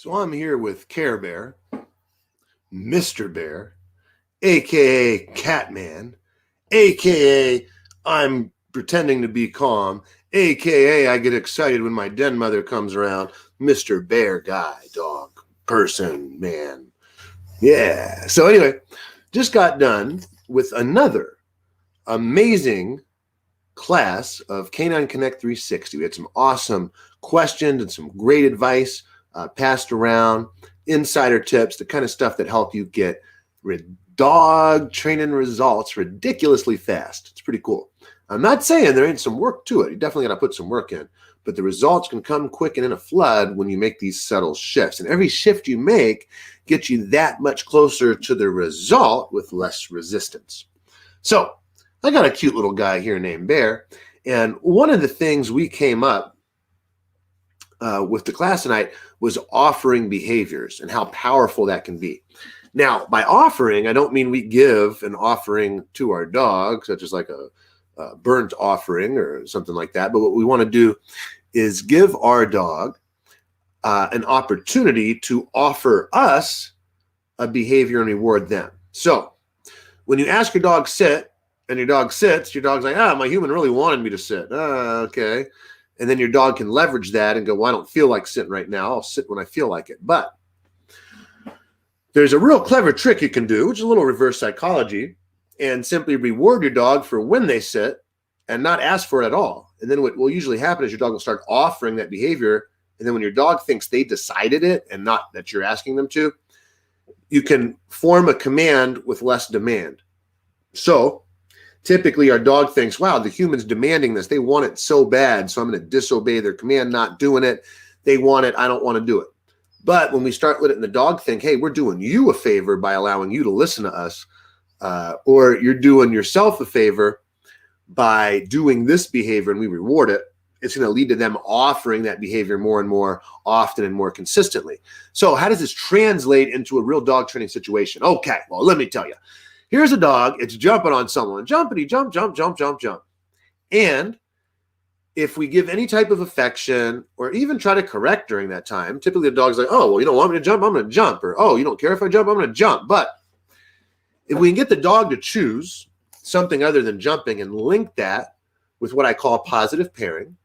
So I'm here with Care Bear, Mr. Bear, aka Catman, aka I'm pretending to be calm, aka I get excited when my den mother comes around, Mr. Bear guy, dog, person, man. Yeah. So anyway, just got done with another amazing class of Canine Connect 360. We had some awesome questions and some great advice passed around, insider tips, the kind of stuff that help you get dog training results ridiculously fast. It's pretty cool. I'm not saying there ain't some work to it. You definitely got to put some work in, but the results can come quick and in a flood when you make these subtle shifts. And every shift you make gets you that much closer to the result with less resistance. So I got a cute little guy here named Bear. And one of the things we came up with the class tonight was offering behaviors and how powerful that can be. Now, by offering, I don't mean we give an offering to our dog, such as like a burnt offering or something like that. But what we want to do is give our dog an opportunity to offer us a behavior and reward them. So when you ask your dog sit and your dog sits, your dog's like, my human really wanted me to sit. Okay. And then your dog can leverage that and go, well, I don't feel like sitting right now. I'll sit when I feel like it. But there's a real clever trick you can do, which is a little reverse psychology, and simply reward your dog for when they sit and not ask for it at all. And then what will usually happen is your dog will start offering that behavior. And then when your dog thinks they decided it and not that you're asking them to, you can form a command with less demand. So typically our dog thinks, wow, the human's demanding this. They want it so bad, so I'm going to disobey their command, not doing it. They want it. I don't want to do it. But when we start letting the dog think, hey, we're doing you a favor by allowing you to listen to us, or you're doing yourself a favor by doing this behavior and we reward it, it's going to lead to them offering that behavior more and more often and more consistently. So how does this translate into a real dog training situation? Okay, well, let me tell you. Here's a dog. It's jumping on someone. Jumpity, jump, jump, jump, jump, jump. And if we give any type of affection or even try to correct during that time, typically the dog's like, oh, well, you don't want me to jump? I'm going to jump. Or, oh, you don't care if I jump? I'm going to jump. But if we can get the dog to choose something other than jumping and link that with what I call positive pairing,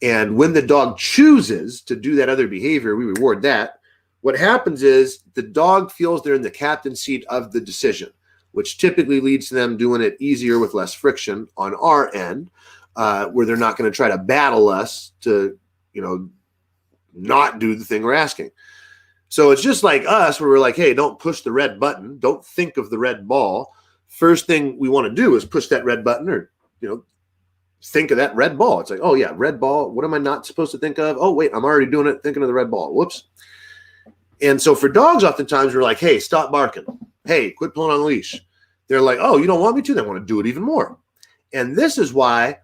and when the dog chooses to do that other behavior, we reward that. What happens is the dog feels they're in the captain's seat of the decision, which typically leads to them doing it easier with less friction on our end, where they're not going to try to battle us to, not do the thing we're asking. So it's just like us, where we're like, hey, don't push the red button. Don't think of the red ball. First thing we want to do is push that red button or, think of that red ball. It's like, oh, yeah, red ball. What am I not supposed to think of? Oh, wait, I'm already doing it, thinking of the red ball. Whoops. And so for dogs, oftentimes we're like, hey, stop barking. Hey, quit pulling on the leash. They're like, oh, you don't want me to? They want to do it even more. And this is why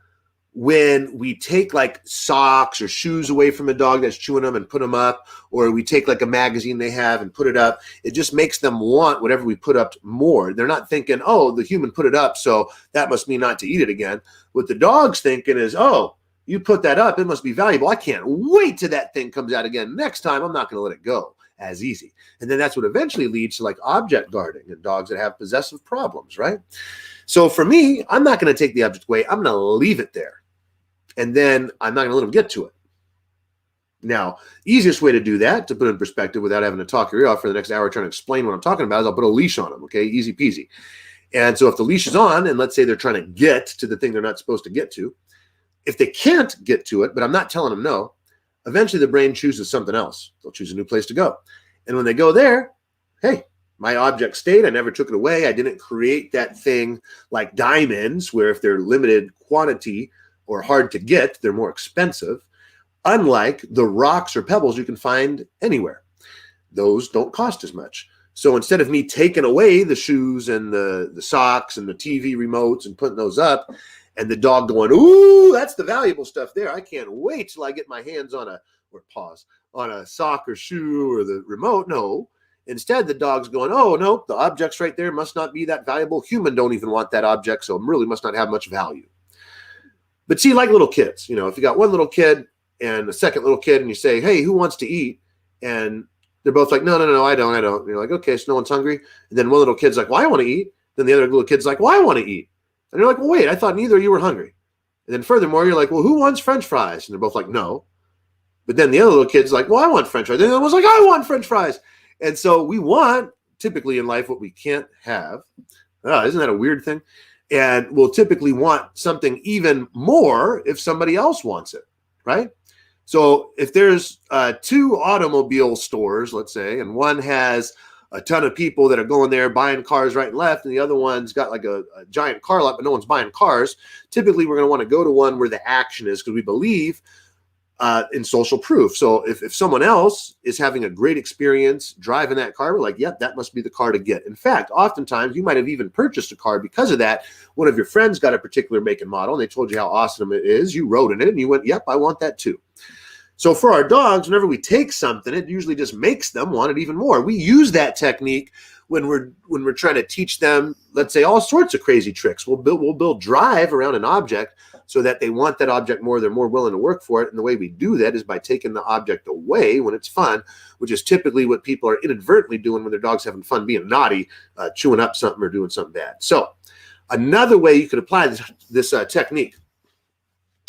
when we take like socks or shoes away from a dog that's chewing them and put them up, or we take like a magazine they have and put it up, it just makes them want whatever we put up more. They're not thinking, oh, the human put it up, so that must mean not to eat it again. What the dog's thinking is, oh, you put that up, it must be valuable. I can't wait till that thing comes out again. Next time, I'm not going to let it go as easy. And then that's what eventually leads to like object guarding and dogs that have possessive problems, right? So for me, I'm not going to take the object away. I'm going to leave it there. And then I'm not going to let them get to it. Now, easiest way to do that, to put it in perspective without having to talk your ear off for the next hour trying to explain what I'm talking about, is I'll put a leash on them, okay? Easy peasy. And so if the leash is on, and let's say they're trying to get to the thing they're not supposed to get to, if they can't get to it, but I'm not telling them no, eventually the brain chooses something else. They'll choose a new place to go. And when they go there, hey, my object stayed. I never took it away. I didn't create that thing like diamonds, where if they're limited quantity or hard to get, they're more expensive. Unlike the rocks or pebbles you can find anywhere. Those don't cost as much. So instead of me taking away the shoes and the socks and the TV remotes and putting those up, and the dog going, ooh, that's the valuable stuff there. I can't wait till I get my hands on a sock or shoe or the remote. No. Instead, the dog's going, oh, no, the object's right there. Must not be that valuable. Human don't even want that object, so it really must not have much value. But see, like little kids, if you got one little kid and a second little kid and you say, hey, who wants to eat? And they're both like, no, I don't. And you're like, okay, so no one's hungry. And then one little kid's like, well, I want to eat. Then the other little kid's like, well, I want to eat. And you're like, well, wait, I thought neither of you were hungry. And then furthermore, you're like, well, who wants French fries? And they're both like, no. But then the other little kid's like, well, I want French fries. And the other one's like, I want French fries. And so we want, typically in life, what we can't have. Oh, isn't that a weird thing? And we'll typically want something even more if somebody else wants it, right? So if there's 2 automobile stores, let's say, and one has a ton of people that are going there buying cars right and left, and the other one's got like a giant car lot, but no one's buying cars, typically we're going to want to go to one where the action is, because we believe in social proof. So if someone else is having a great experience driving that car, we're like, yep, that must be the car to get. In fact, oftentimes you might have even purchased a car because of that. One of your friends got a particular make and model, and they told you how awesome it is. You rode in it, and you went, yep, I want that too. So for our dogs, whenever we take something, it usually just makes them want it even more. We use that technique when we're trying to teach them, let's say, all sorts of crazy tricks. We'll build drive around an object so that they want that object more. They're more willing to work for it. And the way we do that is by taking the object away when it's fun, which is typically what people are inadvertently doing when their dog's having fun being naughty, chewing up something or doing something bad. So another way you could apply this technique.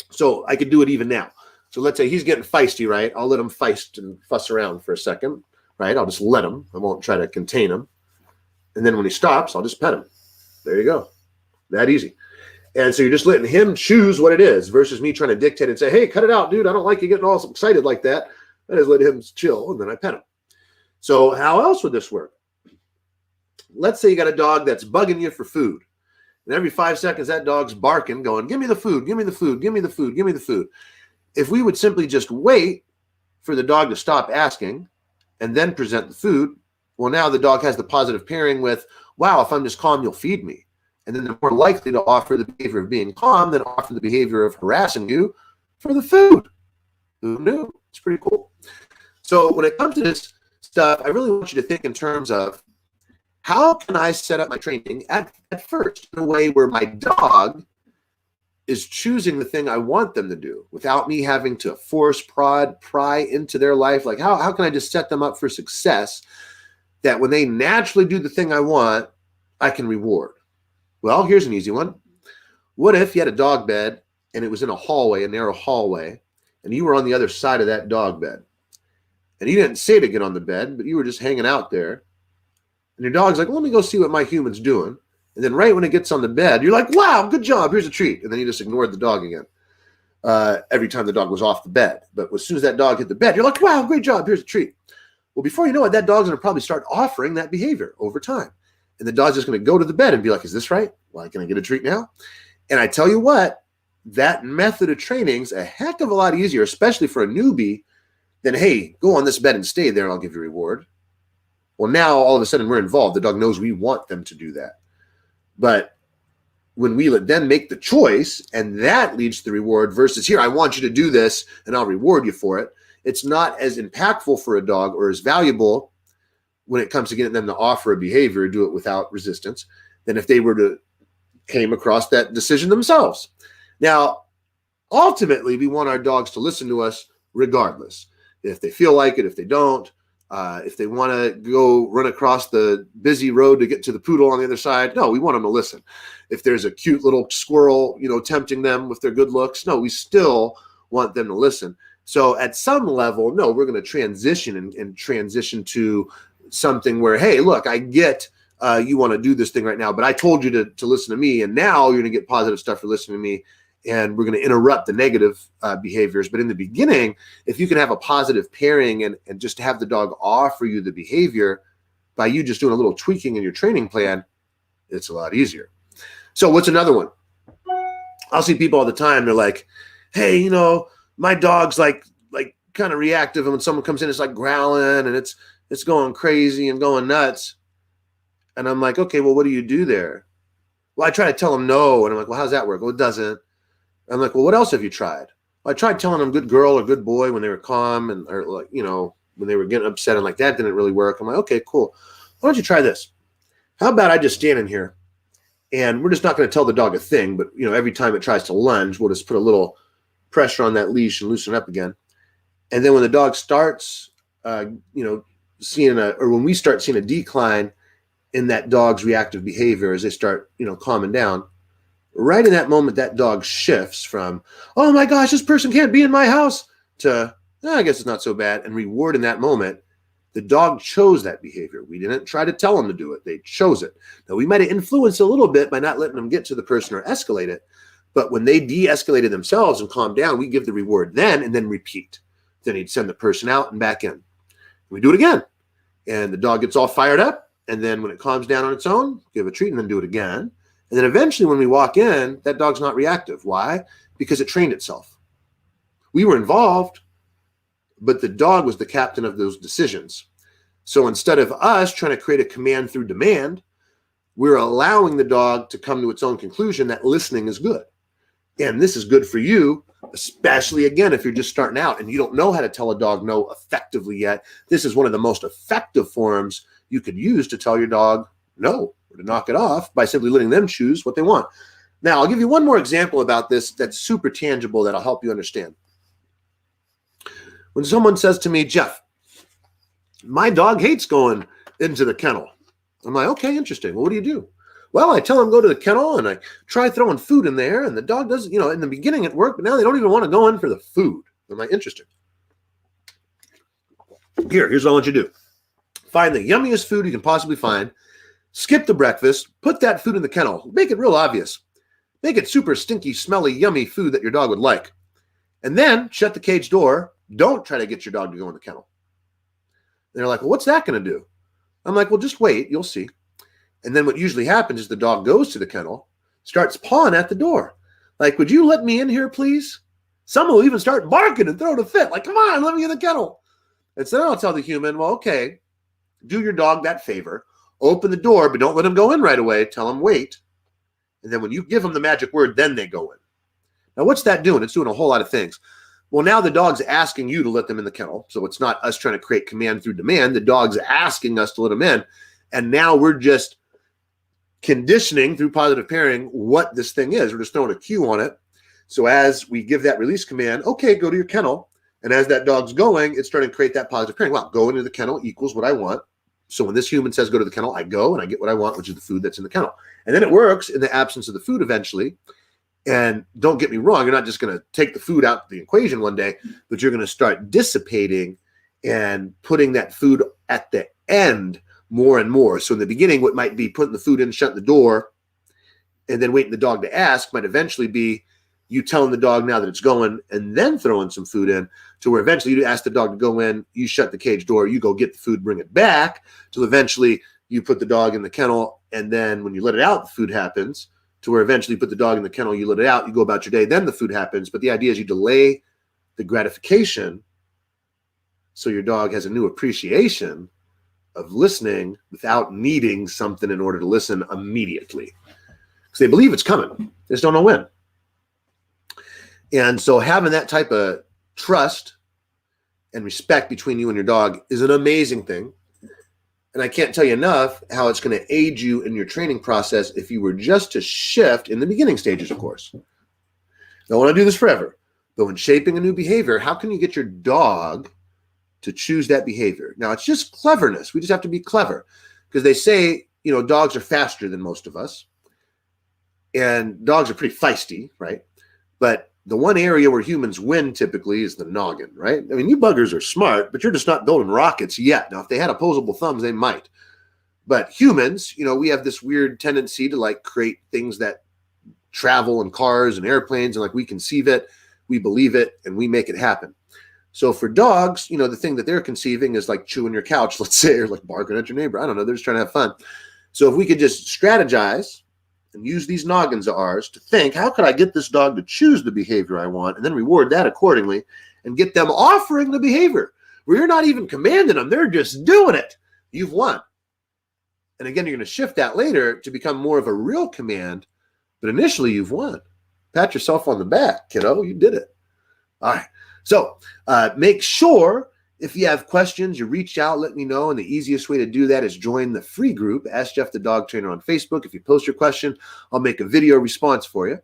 So I could do it even now. So let's say he's getting feisty, right? I'll let him feist and fuss around for a second, right? I'll just let him. I won't try to contain him. And then when he stops, I'll just pet him. There you go. That easy. And so you're just letting him choose what it is versus me trying to dictate and say, hey, cut it out, dude. I don't like you getting all excited like that. I just let him chill, and then I pet him. So how else would this work? Let's say you got a dog that's bugging you for food. And every 5 seconds, that dog's barking, going, give me the food, give me the food, give me the food, give me the food. If we would simply just wait for the dog to stop asking and then present the food, well, now the dog has the positive pairing with, wow, if I'm just calm, you'll feed me. And then they're more likely to offer the behavior of being calm than offer the behavior of harassing you for the food. Who knew? It's pretty cool. So when it comes to this stuff, I really want you to think in terms of how can I set up my training at first in a way where my dog is choosing the thing I want them to do without me having to force, prod, pry into their life. Like how can I just set them up for success that when they naturally do the thing I want, I can reward? Well, here's an easy one. What if you had a dog bed and it was in a hallway, a narrow hallway, and you were on the other side of that dog bed? And you didn't say to get on the bed, but you were just hanging out there. And your dog's like, well, let me go see what my human's doing. And then right when it gets on the bed, you're like, wow, good job. Here's a treat. And then you just ignored the dog again every time the dog was off the bed. But as soon as that dog hit the bed, you're like, wow, great job. Here's a treat. Well, before you know it, that dog's going to probably start offering that behavior over time. And the dog's just going to go to the bed and be like, is this right? Well, can I get a treat now? And I tell you what, that method of training is a heck of a lot easier, especially for a newbie, than, hey, go on this bed and stay there and I'll give you a reward. Well, now all of a sudden we're involved. The dog knows we want them to do that. But when we let them make the choice and that leads to the reward versus here, I want you to do this and I'll reward you for it, it's not as impactful for a dog or as valuable when it comes to getting them to offer a behavior or do it without resistance than if they were to came across that decision themselves. Now, ultimately, we want our dogs to listen to us regardless. If they feel like it, if they don't, if they want to go run across the busy road to get to the poodle on the other side, no, we want them to listen. If there's a cute little squirrel, tempting them with their good looks, no, we still want them to listen. So at some level, no, we're going to transition and transition to something where, hey, look, I get you want to do this thing right now, but I told you to listen to me, and now you're going to get positive stuff for listening to me, and we're going to interrupt the negative behaviors. But in the beginning, if you can have a positive pairing and just have the dog offer you the behavior by you just doing a little tweaking in your training plan, it's a lot easier. So what's another one? I'll see people all the time. They're like, hey, my dog's like kind of reactive, and when someone comes in, it's like growling and it's going crazy and going nuts. And I'm like, okay, well, what do you do there? Well, I try to tell them no. And I'm like, well, how's that work? Well, it doesn't. I'm like, well, what else have you tried? Well, I tried telling them good girl or good boy when they were calm or like, when they were getting upset and like that didn't really work. I'm like, okay, cool. Why don't you try this? How about I just stand in here and we're just not going to tell the dog a thing, but every time it tries to lunge, we'll just put a little pressure on that leash and loosen it up again. And then when the dog starts when we start seeing a decline in that dog's reactive behavior as they start, calming down, right in that moment, that dog shifts from, oh my gosh, this person can't be in my house, to, I guess it's not so bad, and reward in that moment. The dog chose that behavior. We didn't try to tell them to do it. They chose it. Now, we might have influenced a little bit by not letting them get to the person or escalate it, but when they de-escalated themselves and calmed down, we give the reward then and then repeat. Then he'd send the person out and back in. We do it again, and the dog gets all fired up, and then when it calms down on its own, give a treat and then do it again. And then eventually when we walk in, that dog's not reactive. Why? Because it trained itself. We were involved, but the dog was the captain of those decisions. So instead of us trying to create a command through demand, we're allowing the dog to come to its own conclusion that listening is good. And this is good for you, especially, again, if you're just starting out and you don't know how to tell a dog no effectively yet. This is one of the most effective forms you could use to tell your dog no, or to knock it off, by simply letting them choose what they want. Now, I'll give you one more example about this that's super tangible that'll help you understand. When someone says to me, Jeff, my dog hates going into the kennel. I'm like, okay, interesting. Well, what do you do? Well, I tell him go to the kennel and I try throwing food in there, and the dog doesn't, in the beginning it worked, but now they don't even want to go in for the food. I'm like, interesting. Here's what I want you to do. Find the yummiest food you can possibly find. Skip the breakfast. Put that food in the kennel. Make it real obvious. Make it super stinky, smelly, yummy food that your dog would like. And then shut the cage door. Don't try to get your dog to go in the kennel. And they're like, well, what's that going to do? I'm like, well, just wait. You'll see. And then what usually happens is the dog goes to the kennel, starts pawing at the door. Like, would you let me in here, please? Some will even start barking and throwing a fit. Like, come on, let me in the kennel. And so then I'll tell the human, well, okay, do your dog that favor. Open the door, but don't let him go in right away. Tell him wait. And then when you give them the magic word, then they go in. Now, what's that doing? It's doing a whole lot of things. Well, now the dog's asking you to let them in the kennel. So it's not us trying to create command through demand. The dog's asking us to let them in. And now we're just conditioning through positive pairing what this thing is. We're just throwing a cue on it. So as we give that release command, okay, go to your kennel. And as that dog's going, it's starting to create that positive pairing. Well, go into the kennel equals what I want. So when this human says go to the kennel, I go and I get what I want, which is the food that's in the kennel. And then it works in the absence of the food eventually. And don't get me wrong, you're not just going to take the food out of the equation one day, but you're going to start dissipating and putting that food at the end more and more. So in the beginning, what might be putting the food in, shutting the door, and then waiting the dog to ask might eventually be you telling the dog now that it's going and then throwing some food in, to where eventually you ask the dog to go in, you shut the cage door, you go get the food, bring it back, till eventually you put the dog in the kennel, and then when you let it out, the food happens, to where eventually you put the dog in the kennel, you let it out, you go about your day, then the food happens. But the idea is you delay the gratification so your dog has a new appreciation of listening without needing something in order to listen immediately. Because they believe it's coming. They just don't know when. And so having that type of trust and respect between you and your dog is an amazing thing. And I can't tell you enough how it's going to aid you in your training process if you were just to shift in the beginning stages, of course. Don't want to do this forever. But when shaping a new behavior, how can you get your dog to choose that behavior? Now, it's just cleverness. We just have to be clever. Because they say, dogs are faster than most of us. And dogs are pretty feisty, right? But the one area where humans win typically is the noggin, right? I mean, you buggers are smart, but you're just not building rockets yet. Now, if they had opposable thumbs, they might. But humans, we have this weird tendency to create things that travel in cars and airplanes, and we conceive it, we believe it, and we make it happen. So for dogs, the thing that they're conceiving is chewing your couch, let's say, or barking at your neighbor. I don't know. They're just trying to have fun. So if we could just strategize and use these noggins of ours to think, how could I get this dog to choose the behavior I want, and then reward that accordingly, and get them offering the behavior where you're not even commanding them. They're just doing it. You've won. And again, you're going to shift that later to become more of a real command, but initially you've won. Pat yourself on the back, kiddo. You did it. All right. So make sure if you have questions, you reach out, let me know. And the easiest way to do that is join the free group, Ask Jeff the Dog Trainer on Facebook. If you post your question, I'll make a video response for you.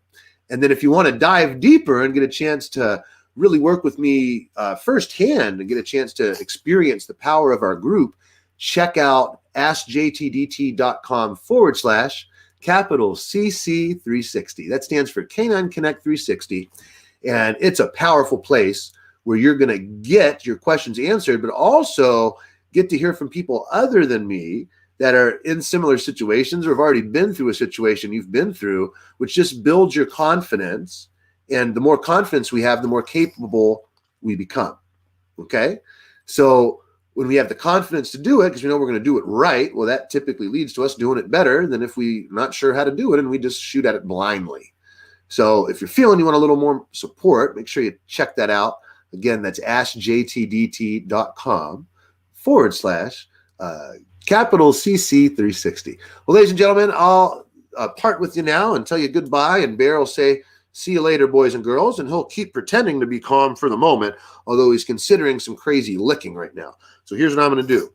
And then if you want to dive deeper and get a chance to really work with me firsthand and get a chance to experience the power of our group, check out askjtdt.com/capital CC360. That stands for Canine Connect 360. And it's a powerful place where you're going to get your questions answered, but also get to hear from people other than me that are in similar situations or have already been through a situation you've been through, which just builds your confidence. And the more confidence we have, the more capable we become. Okay? So when we have the confidence to do it, because we know we're going to do it right, well, that typically leads to us doing it better than if we're not sure how to do it and we just shoot at it blindly. So if you're feeling you want a little more support, make sure you check that out. Again, that's askjtdt.com/capital CC360. Well, ladies and gentlemen, I'll part with you now and tell you goodbye. And Bear will say, see you later, boys and girls. And he'll keep pretending to be calm for the moment, although he's considering some crazy licking right now. So here's what I'm going to do.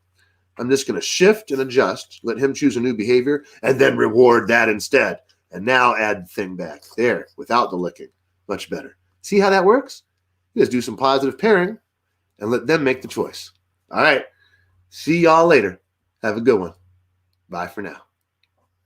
I'm just going to shift and adjust, let him choose a new behavior, and then reward that instead. And now add the thing back there without the licking. Much better. See how that works? You just do some positive pairing and let them make the choice. All right. See y'all later. Have a good one. Bye for now.